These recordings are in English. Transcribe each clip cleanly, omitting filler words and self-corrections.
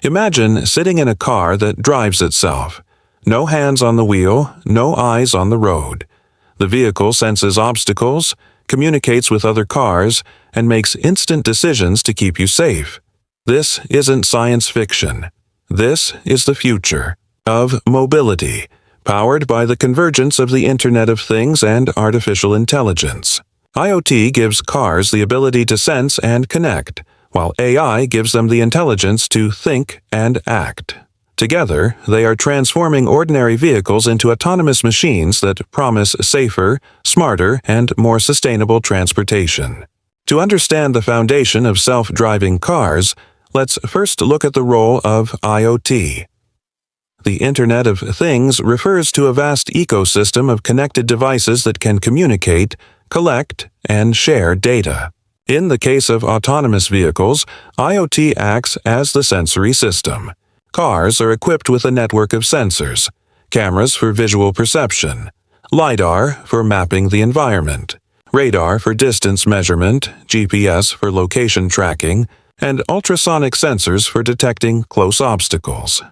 Imagine sitting in a car that drives itself. No hands on the wheel, no eyes on the road. The vehicle senses obstacles, communicates with other cars, and makes instant decisions to keep you safe. This isn't science fiction. This is the future of mobility, powered by the convergence of the Internet of Things and artificial intelligence. IoT gives cars the ability to sense and connect, while AI gives them the intelligence to think and act. Together, they are transforming ordinary vehicles into autonomous machines that promise safer, smarter, and more sustainable transportation. To understand the foundation of self-driving cars, let's first look at the role of IoT. The Internet of Things refers to a vast ecosystem of connected devices that can communicate, collect, and share data. In the case of autonomous vehicles, IoT acts as the sensory system. Cars are equipped with a network of sensors: cameras for visual perception, LiDAR for mapping the environment, radar for distance measurement, GPS for location tracking, and ultrasonic sensors for detecting close obstacles.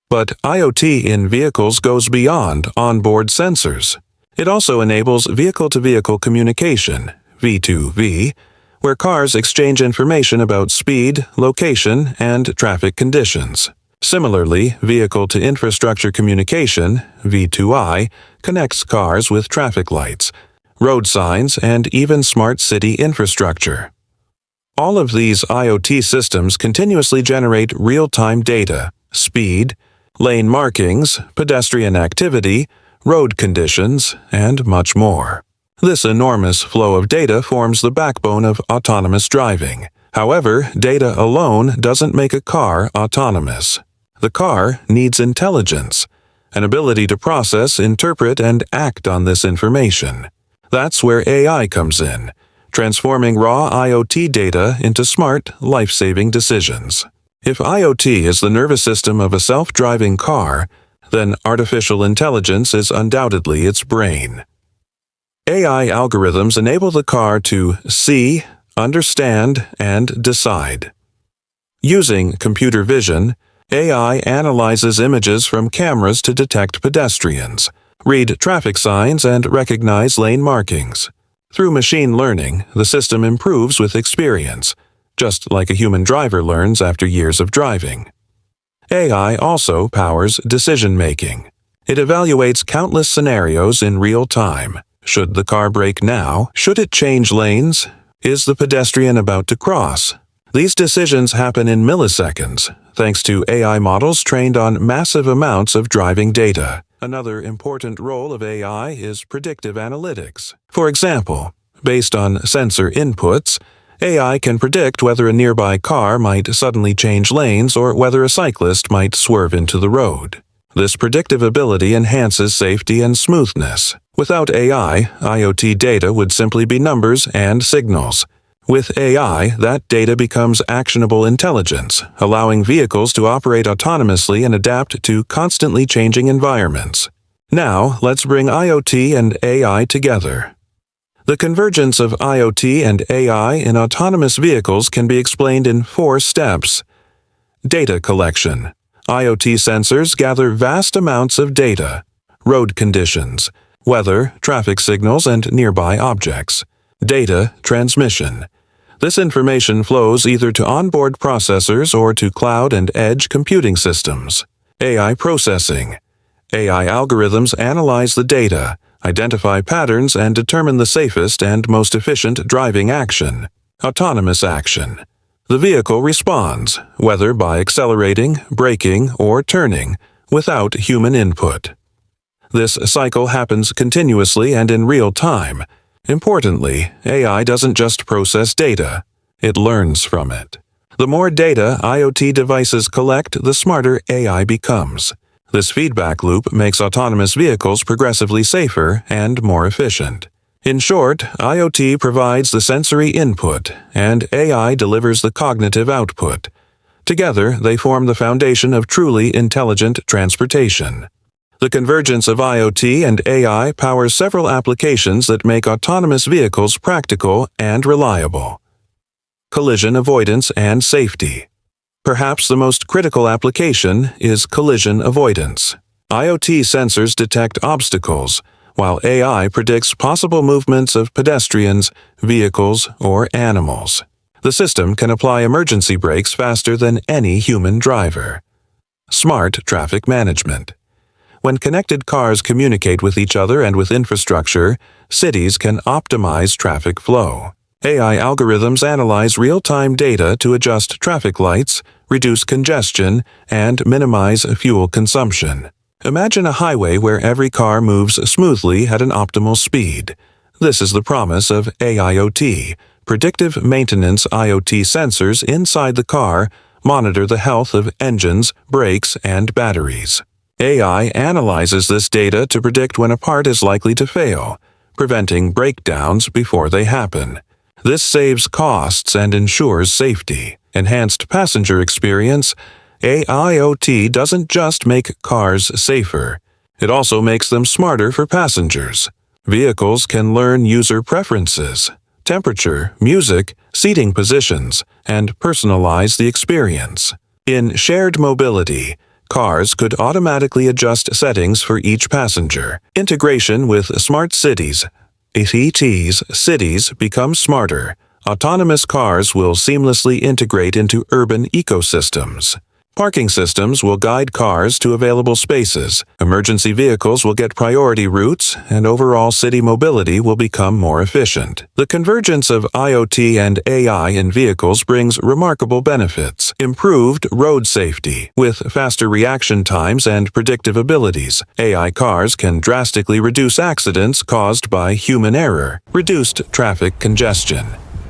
But IoT in vehicles goes beyond onboard sensors. It also enables vehicle-to-vehicle communication, V2V, where cars exchange information about speed, location, and traffic conditions. Similarly, vehicle-to-infrastructure communication, V2I, connects cars with traffic lights, road signs, and even smart city infrastructure. All of these IoT systems continuously generate real-time data, speed, lane markings, pedestrian activity, road conditions, and much more. This enormous flow of data forms the backbone of autonomous driving. However, data alone doesn't make a car autonomous. The car needs intelligence, an ability to process, interpret, and act on this information. That's where AI comes in, transforming raw IoT data into smart, life-saving decisions. If IoT is the nervous system of a self-driving car, then artificial intelligence is undoubtedly its brain. AI algorithms enable the car to see, understand, and decide. Using computer vision, AI analyzes images from cameras to detect pedestrians, read traffic signs, and recognize lane markings. Through machine learning, the system improves with experience, just like a human driver learns after years of driving. AI also powers decision-making. It evaluates countless scenarios in real time. Should the car brake now? Should it change lanes? Is the pedestrian about to cross? These decisions happen in milliseconds, thanks to AI models trained on massive amounts of driving data. Another important role of AI is predictive analytics. For example, based on sensor inputs, AI can predict whether a nearby car might suddenly change lanes or whether a cyclist might swerve into the road. This predictive ability enhances safety and smoothness. Without AI, IoT data would simply be numbers and signals. With AI, that data becomes actionable intelligence, allowing vehicles to operate autonomously and adapt to constantly changing environments. Now, let's bring IoT and AI together. The convergence of IoT and AI in autonomous vehicles can be explained in 4 steps. Data collection. IoT sensors gather vast amounts of data: road conditions, weather, traffic signals, and nearby objects. Data transmission. This information flows either to onboard processors or to cloud and edge computing systems. AI processing. AI algorithms analyze the data, identify patterns, and determine the safest and most efficient driving action. Autonomous action. The vehicle responds, whether by accelerating, braking, or turning, without human input. This cycle happens continuously and in real time. Importantly, AI doesn't just process data, it learns from it. The more data IoT devices collect, the smarter AI becomes. This feedback loop makes autonomous vehicles progressively safer and more efficient. In short, IoT provides the sensory input, and AI delivers the cognitive output. Together, they form the foundation of truly intelligent transportation. The convergence of IoT and AI powers several applications that make autonomous vehicles practical and reliable. Collision avoidance and safety. Perhaps the most critical application is collision avoidance. IoT sensors detect obstacles, while AI predicts possible movements of pedestrians, vehicles, or animals. The system can apply emergency brakes faster than any human driver. Smart traffic management. When connected cars communicate with each other and with infrastructure, cities can optimize traffic flow. AI algorithms analyze real-time data to adjust traffic lights, reduce congestion, and minimize fuel consumption. Imagine a highway where every car moves smoothly at an optimal speed. This is the promise of AIoT. Predictive maintenance IoT sensors inside the car monitor the health of engines, brakes, and batteries. AI analyzes this data to predict when a part is likely to fail, preventing breakdowns before they happen. This saves costs and ensures safety. Enhanced passenger experience. AIoT doesn't just make cars safer, it also makes them smarter for passengers. Vehicles can learn user preferences, temperature, music, seating positions, and personalize the experience. In shared mobility, cars could automatically adjust settings for each passenger. Integration with smart cities. ET's cities become smarter. Autonomous cars will seamlessly integrate into urban ecosystems. Parking systems will guide cars to available spaces, emergency vehicles will get priority routes, and overall city mobility will become more efficient. The convergence of IoT and AI in vehicles brings remarkable benefits. Improved road safety. With faster reaction times and predictive abilities, AI cars can drastically reduce accidents caused by human error. Reduced traffic congestion.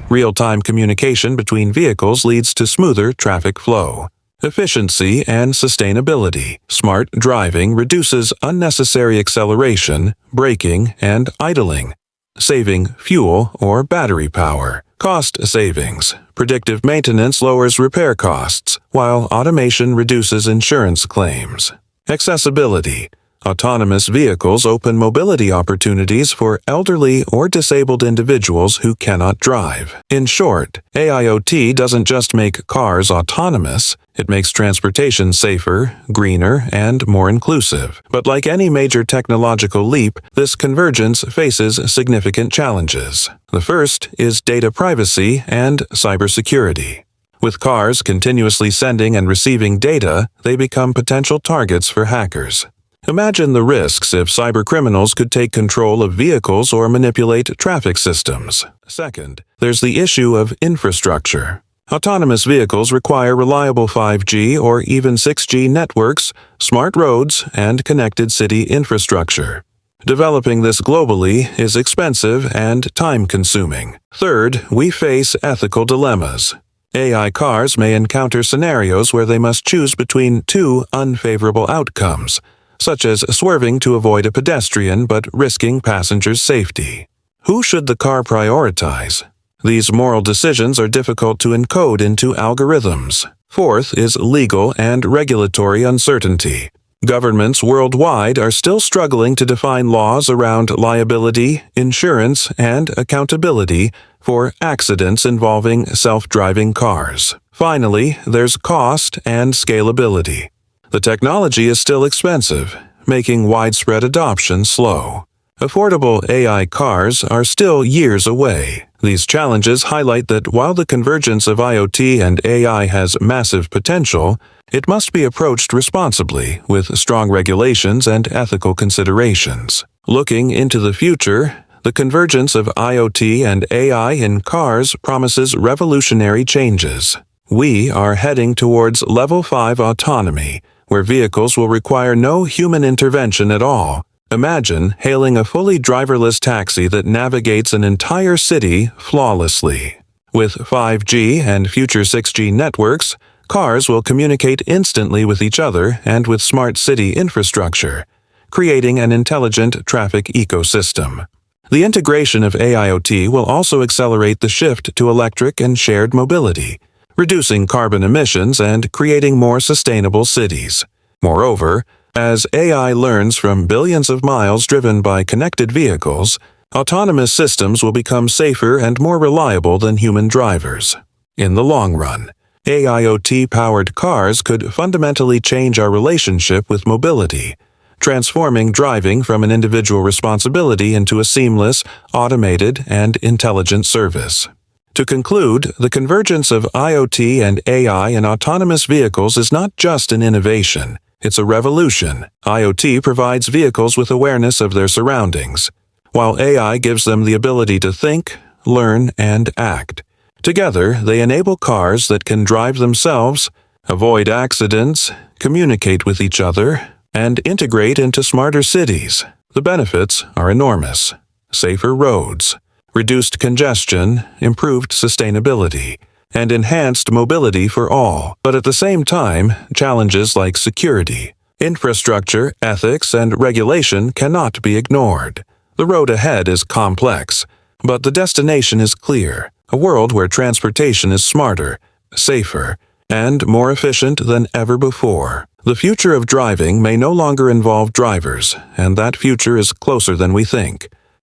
Real-time communication between vehicles leads to smoother traffic flow. Efficiency and sustainability. Smart driving reduces unnecessary acceleration, braking, and idling, saving fuel or battery power. Cost savings. Predictive maintenance lowers repair costs, while automation reduces insurance claims. Accessibility. Autonomous vehicles open mobility opportunities for elderly or disabled individuals who cannot drive. In short, AIoT doesn't just make cars autonomous, it makes transportation safer, greener, and more inclusive. But like any major technological leap, this convergence faces significant challenges. The first is data privacy and cybersecurity. With cars continuously sending and receiving data, they become potential targets for hackers. Imagine the risks if cybercriminals could take control of vehicles or manipulate traffic systems. Second, there's the issue of infrastructure. Autonomous vehicles require reliable 5G or even 6G networks, smart roads, and connected city infrastructure. Developing this globally is expensive and time-consuming. Third, we face ethical dilemmas. AI cars may encounter scenarios where they must choose between two unfavorable outcomes, such as swerving to avoid a pedestrian but risking passengers' safety. Who should the car prioritize? These moral decisions are difficult to encode into algorithms. Fourth is legal and regulatory uncertainty. Governments worldwide are still struggling to define laws around liability, insurance, and accountability for accidents involving self-driving cars. Finally, there's cost and scalability. The technology is still expensive, making widespread adoption slow. Affordable AI cars are still years away. These challenges highlight that while the convergence of IoT and AI has massive potential, it must be approached responsibly with strong regulations and ethical considerations. Looking into the future, the convergence of IoT and AI in cars promises revolutionary changes. We are heading towards Level 5 autonomy, where vehicles will require no human intervention at all. Imagine hailing a fully driverless taxi that navigates an entire city flawlessly. With 5G and future 6G networks, cars will communicate instantly with each other and with smart city infrastructure, creating an intelligent traffic ecosystem. The integration of AIoT will also accelerate the shift to electric and shared mobility, reducing carbon emissions and creating more sustainable cities. Moreover, as AI learns from billions of miles driven by connected vehicles, autonomous systems will become safer and more reliable than human drivers. In the long run, AIoT-powered cars could fundamentally change our relationship with mobility, transforming driving from an individual responsibility into a seamless, automated, and intelligent service. To conclude, the convergence of IoT and AI in autonomous vehicles is not just an innovation, it's a revolution. IoT provides vehicles with awareness of their surroundings, while AI gives them the ability to think, learn, and act. Together, they enable cars that can drive themselves, avoid accidents, communicate with each other, and integrate into smarter cities. The benefits are enormous: safer roads, reduced congestion, improved sustainability, and enhanced mobility for all. But at the same time, challenges like security, infrastructure, ethics, and regulation cannot be ignored. The road ahead is complex, but the destination is clear: a world where transportation is smarter, safer, and more efficient than ever before. The future of driving may no longer involve drivers, and that future is closer than we think.